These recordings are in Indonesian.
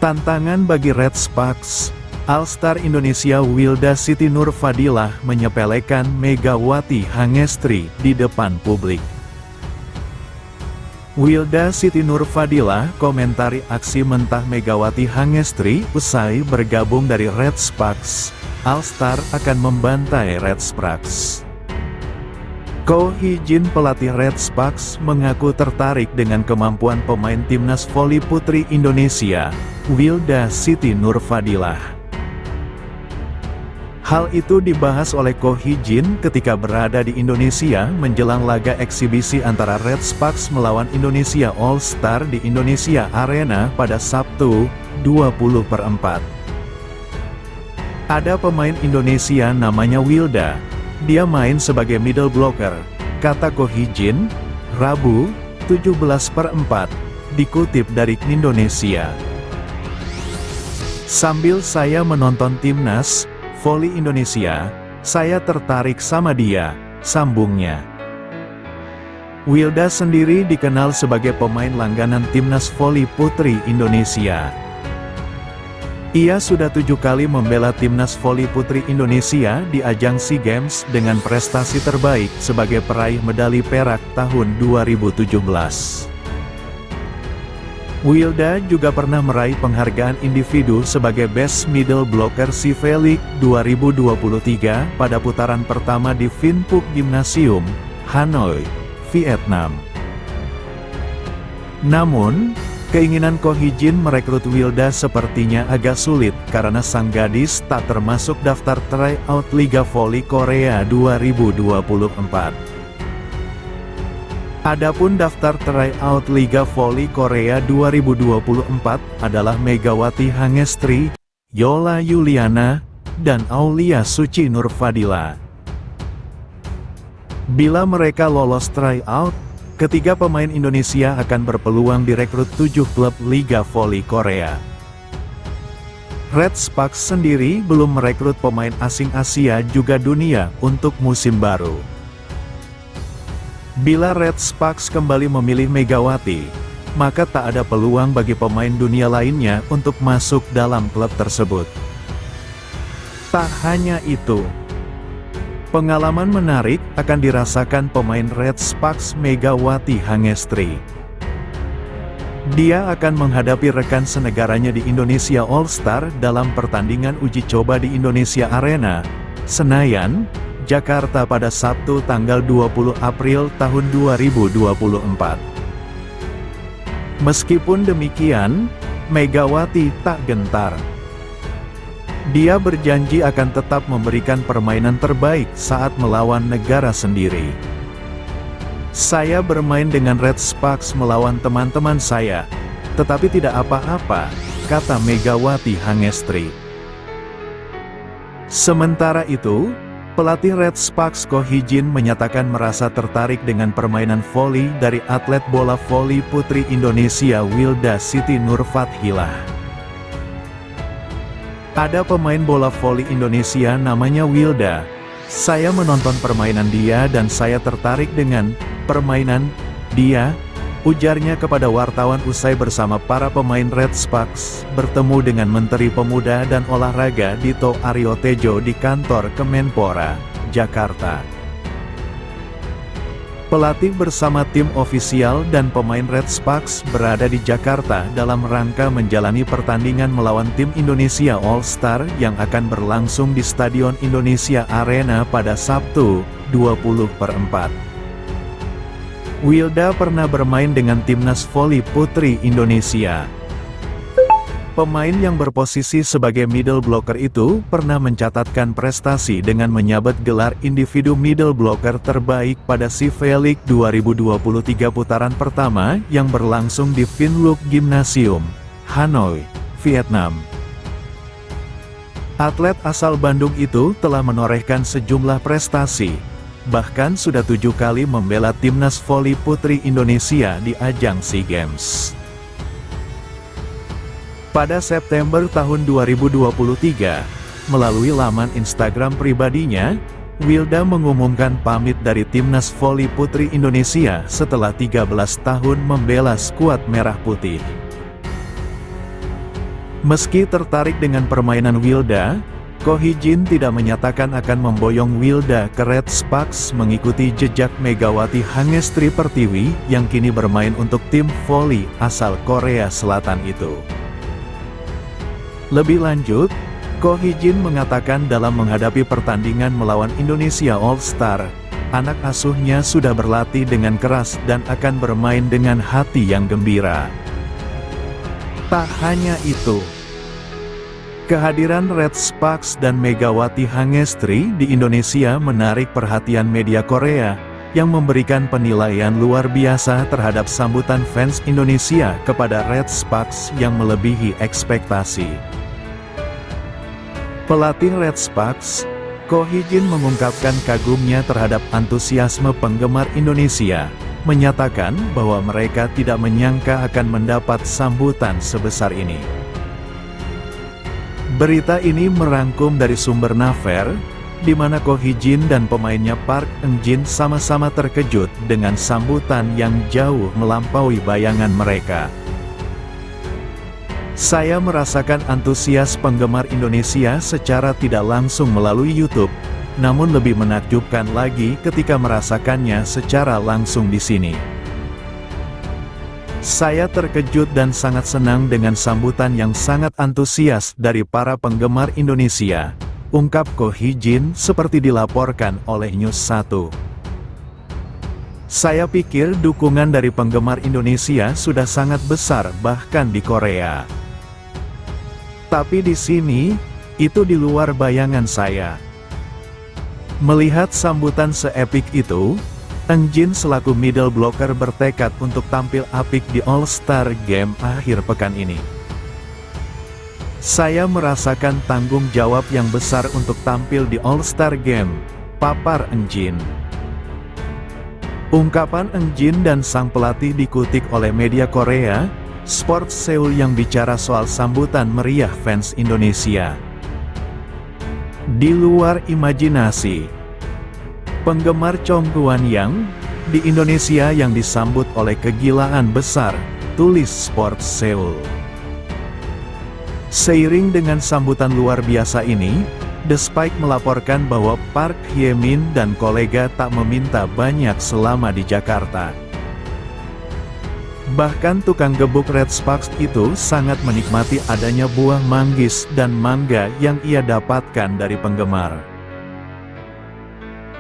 Tantangan bagi Red Sparks, All-Star Indonesia Wilda Siti Nurfadilah menyepelekan Megawati Hangestri di depan publik. Wilda Siti Nurfadilah komentari aksi mentah Megawati Hangestri usai bergabung dari Red Sparks. All-Star akan membantai Red Sparks. Ko Hee-jin pelatih Red Sparks mengaku tertarik dengan kemampuan pemain timnas voli putri Indonesia, Wilda Siti Nurfadilah. Hal itu dibahas oleh Ko Hee-jin ketika berada di Indonesia menjelang laga eksibisi antara Red Sparks melawan Indonesia All-Star di Indonesia Arena pada Sabtu, 20/4. Ada pemain Indonesia namanya Wilda. Dia main sebagai middle blocker, kata Ko Hee-jin, Rabu, 17/4, dikutip dari Indonesia. Sambil saya menonton timnas voli Indonesia, saya tertarik sama dia, sambungnya. Wilda sendiri dikenal sebagai pemain langganan timnas voli putri Indonesia. Ia sudah 7 kali membela timnas voli putri Indonesia di ajang SEA Games dengan prestasi terbaik sebagai peraih medali perak tahun 2017. Wilda juga pernah meraih penghargaan individu sebagai Best Middle Blocker SEA League 2023 pada putaran pertama di Vinh Phuc Gymnasium, Hanoi, Vietnam. Namun, keinginan Ko Hee-jin merekrut Wilda sepertinya agak sulit karena sang gadis tak termasuk daftar tryout Liga Voli Korea 2024. Adapun daftar tryout Liga Voli Korea 2024 adalah Megawati Hangestri, Yola Yuliana, dan Aulia Suci Nurfadilah. Bila mereka lolos tryout, ketiga pemain Indonesia akan berpeluang direkrut 7 klub Liga Voli Korea. Red Sparks sendiri belum merekrut pemain asing Asia juga dunia untuk musim baru. Bila Red Sparks kembali memilih Megawati, maka tak ada peluang bagi pemain dunia lainnya untuk masuk dalam klub tersebut. Tak hanya itu, pengalaman menarik akan dirasakan pemain Red Sparks Megawati Hangestri. Dia akan menghadapi rekan senegaranya di Indonesia All-Star dalam pertandingan uji coba di Indonesia Arena, Senayan, Jakarta pada Sabtu tanggal 20 April tahun 2024. Meskipun demikian, Megawati tak gentar. Dia berjanji akan tetap memberikan permainan terbaik saat melawan negara sendiri. Saya bermain dengan Red Sparks melawan teman-teman saya, tetapi tidak apa-apa, kata Megawati Hangestri. Sementara itu, pelatih Red Sparks Ko Hee-jin menyatakan merasa tertarik dengan permainan voli dari atlet bola voli putri Indonesia Wilda Siti Nurfadilah. Ada pemain bola voli Indonesia namanya Wilda. Saya menonton permainan dia dan saya tertarik dengan permainan dia, ujarnya kepada wartawan usai bersama para pemain Red Sparks bertemu dengan Menteri Pemuda dan Olahraga Dito Aryo Tejo di kantor Kemenpora, Jakarta. Pelatih bersama tim ofisial dan pemain Red Sparks berada di Jakarta dalam rangka menjalani pertandingan melawan tim Indonesia All-Star yang akan berlangsung di Stadion Indonesia Arena pada Sabtu, 20/4. Wilda pernah bermain dengan timnas voli putri Indonesia. Pemain yang berposisi sebagai middle blocker itu pernah mencatatkan prestasi dengan menyabet gelar individu middle blocker terbaik pada CV League 2023 putaran pertama yang berlangsung di Vinluc Gymnasium, Hanoi, Vietnam. Atlet asal Bandung itu telah menorehkan sejumlah prestasi, bahkan sudah 7 kali membela timnas voli putri Indonesia di ajang SEA Games. Pada September tahun 2023, melalui laman Instagram pribadinya, Wilda mengumumkan pamit dari timnas voli putri Indonesia setelah 13 tahun membela skuad merah putih. Meski tertarik dengan permainan Wilda, Ko Hee-jin tidak menyatakan akan memboyong Wilda ke Red Sparks mengikuti jejak Megawati Hangestri Pertiwi yang kini bermain untuk tim voli asal Korea Selatan itu. Lebih lanjut, Ko Hee-jin mengatakan dalam menghadapi pertandingan melawan Indonesia All-Star, anak asuhnya sudah berlatih dengan keras dan akan bermain dengan hati yang gembira. Tak hanya itu, kehadiran Red Sparks dan Megawati Hangestri di Indonesia menarik perhatian media Korea, yang memberikan penilaian luar biasa terhadap sambutan fans Indonesia kepada Red Sparks yang melebihi ekspektasi. Pelatih Red Sparks, Ko Hee-jin mengungkapkan kagumnya terhadap antusiasme penggemar Indonesia, menyatakan bahwa mereka tidak menyangka akan mendapat sambutan sebesar ini. Berita ini merangkum dari sumber Naver, di mana Ko Hee-jin dan pemainnya Park Eun-jin sama-sama terkejut dengan sambutan yang jauh melampaui bayangan mereka. Saya merasakan antusias penggemar Indonesia secara tidak langsung melalui YouTube, namun lebih menakjubkan lagi ketika merasakannya secara langsung di sini. Saya terkejut dan sangat senang dengan sambutan yang sangat antusias dari para penggemar Indonesia, ungkap Ko Hee-jin seperti dilaporkan oleh News 1. Saya pikir dukungan dari penggemar Indonesia sudah sangat besar bahkan di Korea. Tapi di sini, itu di luar bayangan saya. Melihat sambutan se-epik itu, Eun-jin selaku middle blocker bertekad untuk tampil apik di All-Star Game akhir pekan ini. Saya merasakan tanggung jawab yang besar untuk tampil di All-Star Game, papar Eun-jin. Ungkapan Eun-jin dan sang pelatih dikutip oleh media Korea, Sports Seoul yang bicara soal sambutan meriah fans Indonesia. Di luar imajinasi, penggemar Chung Hwan-yang di Indonesia yang disambut oleh kegilaan besar, tulis Sports Seoul. Seiring dengan sambutan luar biasa ini, The Spike melaporkan bahwa Park Hye-min dan kolega tak meminta banyak selama di Jakarta. Bahkan tukang gebuk Red Sparks itu sangat menikmati adanya buah manggis dan mangga yang ia dapatkan dari penggemar.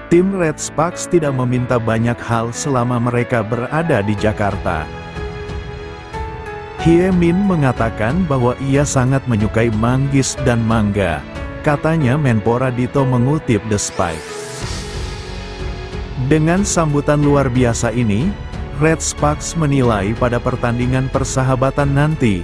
Tim Red Sparks tidak meminta banyak hal selama mereka berada di Jakarta. Hye-min mengatakan bahwa ia sangat menyukai manggis dan mangga, katanya Menpora Dito mengutip The Spike. Dengan sambutan luar biasa ini, Red Sparks menilai pada pertandingan persahabatan nanti,